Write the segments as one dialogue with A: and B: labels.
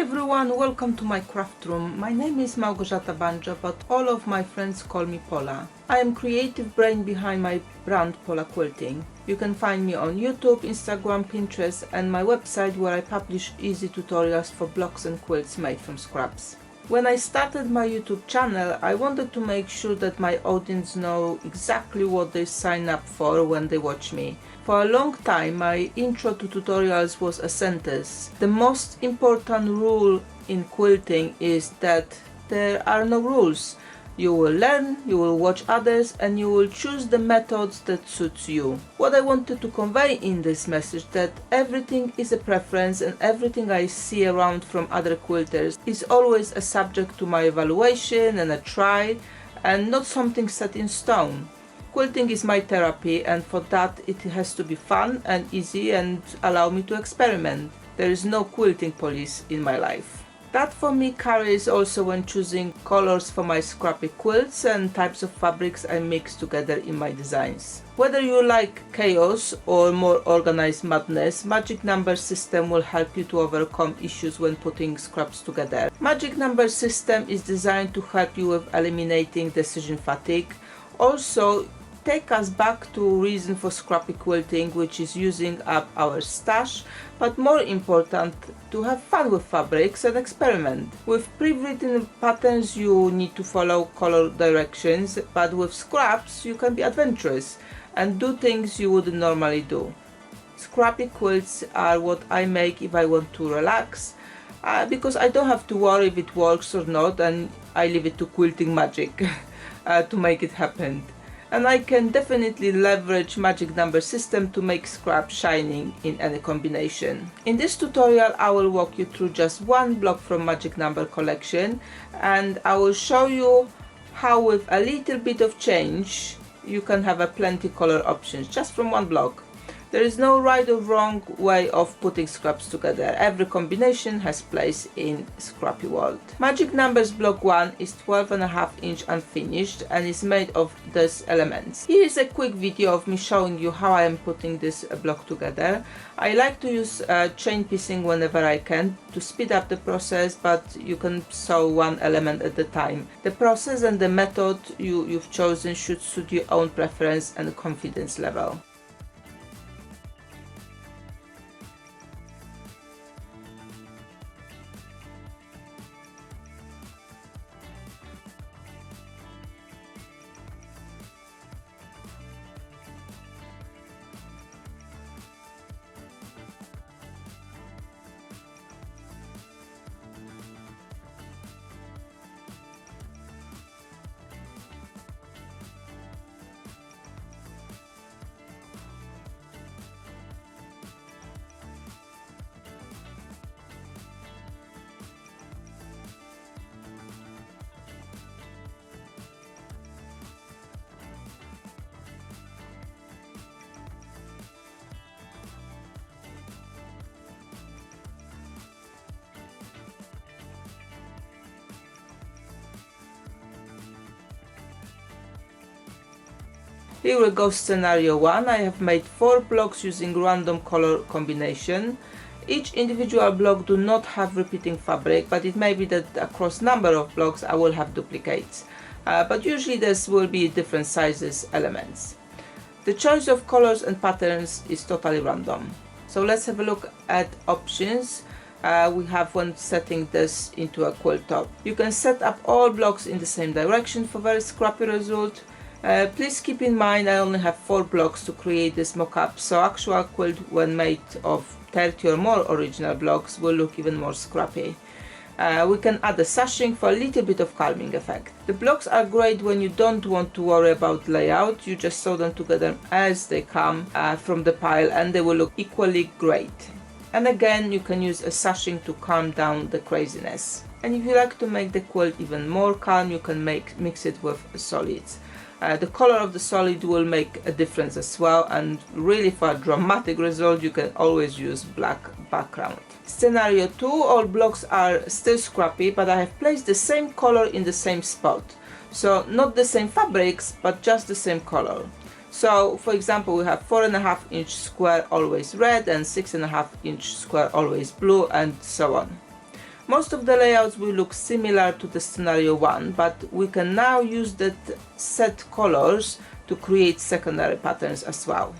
A: everyone, welcome to my craft room. My name is Małgorzata Banja, but all of my friends call me Pola. I am creative brain behind my brand Pola Quilting. You can find me on YouTube, Instagram, Pinterest and my website where I publish easy tutorials for blocks and quilts made from scraps. When I started my YouTube channel, I wanted to make sure that my audience know exactly what they sign up for when they watch me. For a long time, my intro to tutorials was a sentence. The most important rule in quilting is that there are no rules. You will learn, you will watch others, and you will choose the methods that suits you. What I wanted to convey in this message that everything is a preference and everything I see around from other quilters is always a subject to my evaluation and a try, and not something set in stone. Quilting is my therapy, and for that it has to be fun and easy and allow me to experiment. There is no quilting police in my life. That for me carries also when choosing colors for my scrappy quilts and types of fabrics I mix together in my designs. Whether you like chaos or more organized madness, Magic Number System will help you to overcome issues when putting scraps together. Magic Number System is designed to help you with eliminating decision fatigue. Also, take us back to reason for scrappy quilting, which is using up our stash, but more important, to have fun with fabrics and experiment. With pre-written patterns you need to follow color directions, but with scraps you can be adventurous and do things you wouldn't normally do. Scrappy quilts are what I make if I want to relax, because I don't have to worry if it works or not, and I leave it to quilting magic to make it happen. And I can definitely leverage Magic Number System to make scraps shining in any combination. In this tutorial I will walk you through just one block from Magic Number collection, and I will show you how with a little bit of change you can have a plenty color options just from one block. There is no right or wrong way of putting scraps together. Every combination has place in scrappy world. Magic Numbers block 1 is 12.5 inch unfinished and is made of these elements. Here is a quick video of me showing you how I am putting this block together. I like to use chain piecing whenever I can to speed up the process, but you can sew one element at a time. The process and the method you've chosen should suit your own preference and confidence level. Here we go, scenario 1. I have made 4 blocks using random color combination. Each individual block do not have repeating fabric, but it may be that across number of blocks I will have duplicates. But usually this will be different sizes elements. The choice of colors and patterns is totally random. So let's have a look at options we have when setting this into a quilt top. You can set up all blocks in the same direction for very scrappy result. Please keep in mind I only have 4 blocks to create this mock-up, so actual quilt when made of 30 or more original blocks will look even more scrappy. We can add a sashing for a little bit of calming effect. The blocks are great when you don't want to worry about layout. You just sew them together as they come from the pile and they will look equally great. And again, you can use a sashing to calm down the craziness. And if you like to make the quilt even more calm, you can mix it with solids. The color of the solid will make a difference as well, and really for a dramatic result you can always use black background. Scenario 2, all blocks are still scrappy, but I have placed the same color in the same spot. So not the same fabrics, but just the same color. So for example, we have 4.5 inch square always red and 6.5 inch square always blue, and so on. Most of the layouts will look similar to the scenario 1, but we can now use the set colors to create secondary patterns as well.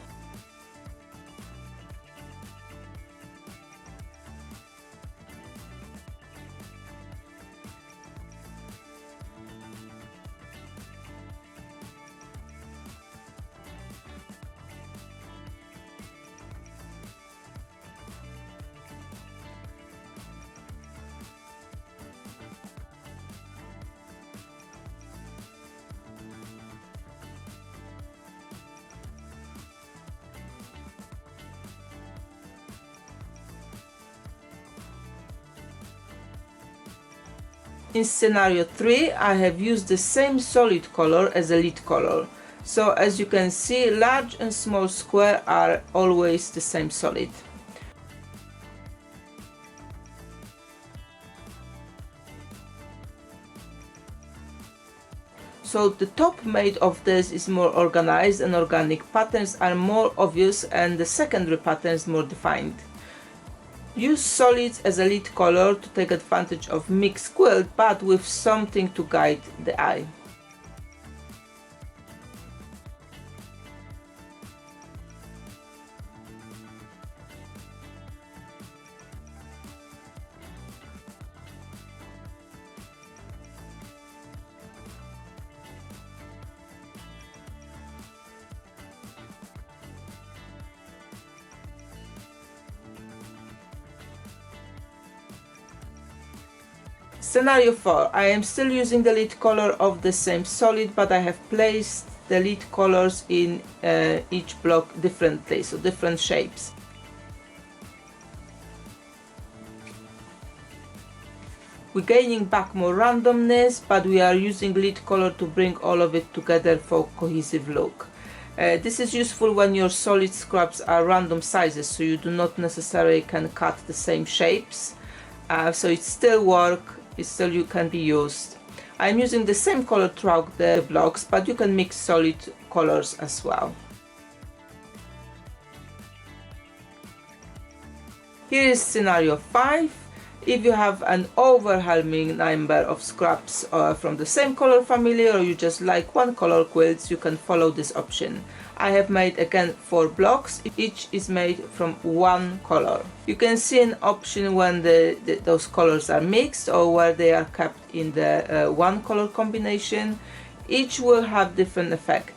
A: In scenario 3, I have used the same solid color as a lead color. So as you can see, large and small square are always the same solid. So the top made of this is more organized and organic patterns are more obvious, and the secondary patterns more defined. Use solids as a lead color to take advantage of mixed quilt, but with something to guide the eye. Scenario 4. I am still using the lead color of the same solid, but I have placed the lead colors in each block differently, so different shapes. We're gaining back more randomness, but we are using lead color to bring all of it together for cohesive look. This is useful when your solid scraps are random sizes, so you do not necessarily can cut the same shapes. So it still works. You can be used. I'm using the same color throughout the blocks, but you can mix solid colors as well. Here is scenario 5. If you have an overwhelming number of scraps from the same color family, or you just like one color quilts, you can follow this option. I have made again 4 blocks, each is made from one color. You can see an option when those colors are mixed or where they are kept in the one color combination. Each will have different effect.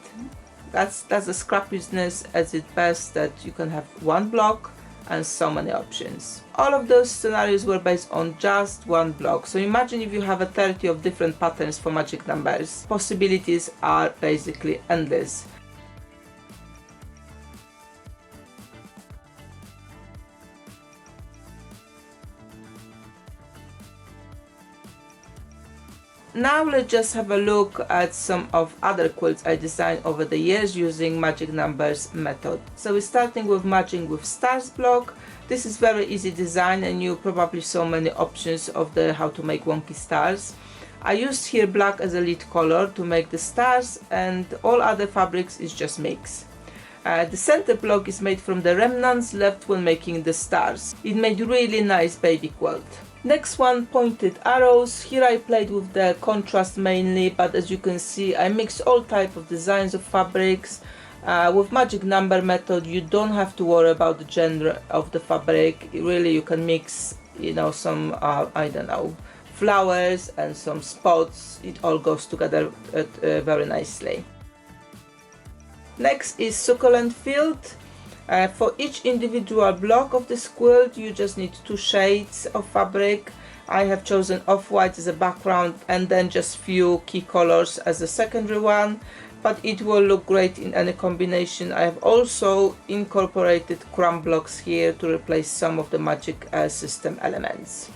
A: That's the scrappiness at its best, that you can have one block and so many options. All of those scenarios were based on just one block. So imagine if you have a 30 of different patterns for magic numbers. Possibilities are basically endless. Now let's just have a look at some of other quilts I designed over the years using magic numbers method. So we're starting with matching with stars block. This is very easy design, and you probably saw many options of how to make wonky stars. I used here black as a lead color to make the stars, and all other fabrics is just mix. The center block is made from the remnants left when making the stars. It made really nice baby quilt. Next one, pointed arrows. Here I played with the contrast mainly, but as you can see I mixed all type of designs of fabrics. With magic number method you don't have to worry about the genre of the fabric. Really you can mix, you know, some I don't know, flowers and some spots. It all goes together very nicely. Next is succulent field. For each individual block of this quilt you just need 2 shades of fabric. I have chosen off-white as a background and then just few key colors as a secondary one, but it will look great in any combination. I have also incorporated crumb blocks here to replace some of the magic system elements.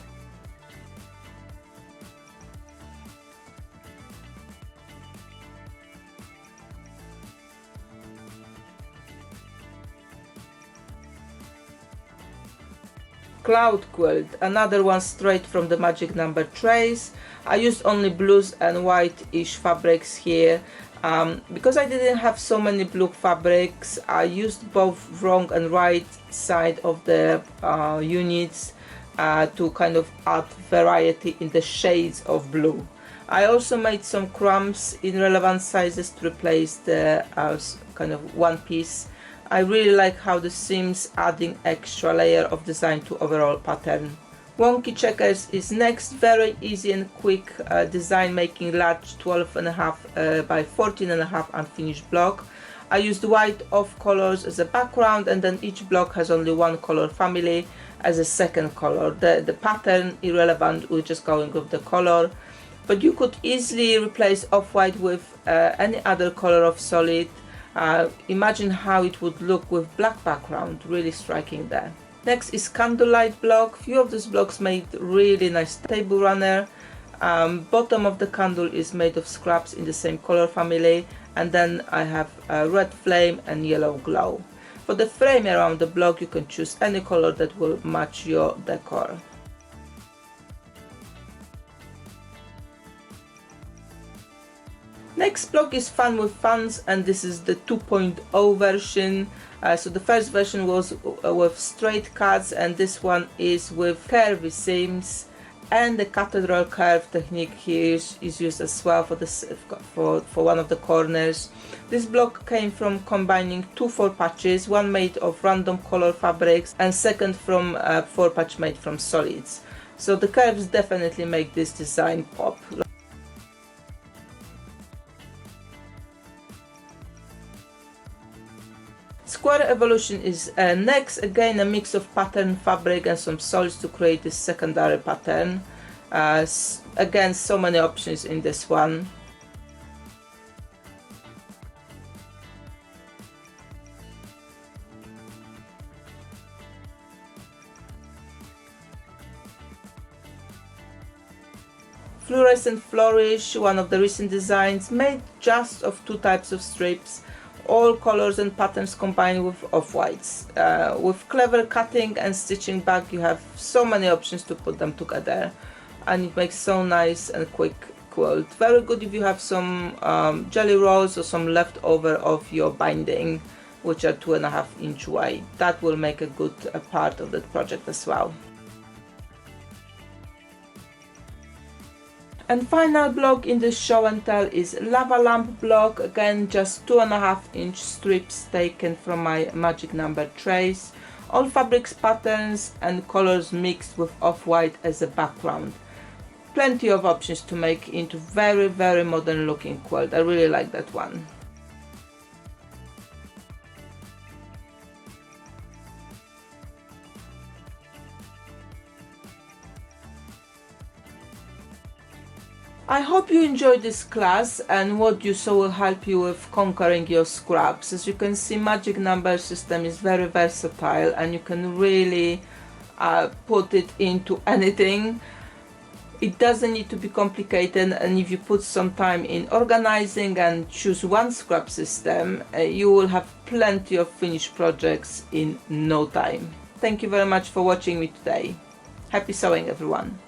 A: Cloud quilt, another one straight from the magic number trays. I used only blues and white-ish fabrics here. Because I didn't have so many blue fabrics, I used both wrong and right side of the units to kind of add variety in the shades of blue. I also made some crumbs in relevant sizes to replace the kind of one piece. I really like how the seams adding extra layer of design to overall pattern. Wonky checkers is next, very easy and quick design, making large 12.5 by 14.5 unfinished block. I used white off colors as a background, and then each block has only one color family as a second color. The pattern irrelevant, we're just going with the color. But you could easily replace off-white with any other color of solid. Imagine how it would look with black background, really striking there. Next is candlelight block. Few of these blocks made really nice table runner. Bottom of the candle is made of scraps in the same color family, and then I have a red flame and yellow glow. For the frame around the block, you can choose any color that will match your decor. Next block is Fun with Fans, and this is the 2.0 version. So the first version was with straight cuts, and this one is with curvy seams, and the cathedral curve technique here is used as well for one of the corners. This block came from combining two 4-patches, one made of random color fabrics and second from 4-patch made from solids. So the curves definitely make this design pop. Square evolution is next, again a mix of pattern, fabric and some solids to create this secondary pattern. Again, so many options in this one. Fluorescent Flourish, one of the recent designs, made just of two types of strips. All colors and patterns combined with off-whites. With clever cutting and stitching back, you have so many options to put them together, and it makes so nice and quick quilt. Very good if you have some jelly rolls or some leftover of your binding, which are 2.5 inch wide. That will make a good part of that project as well. And final block in this show and tell is lava lamp block. Again, just 2.5 inch strips taken from my magic number trays. All fabrics, patterns and colors mixed with off-white as a background. Plenty of options to make into very, very modern looking quilt. I really like that one. I hope you enjoyed this class, and what you saw will help you with conquering your scraps. As you can see, magic number system is very versatile, and you can really put it into anything. It doesn't need to be complicated, and if you put some time in organizing and choose one scrap system, you will have plenty of finished projects in no time. Thank you very much for watching me today. Happy sewing, everyone!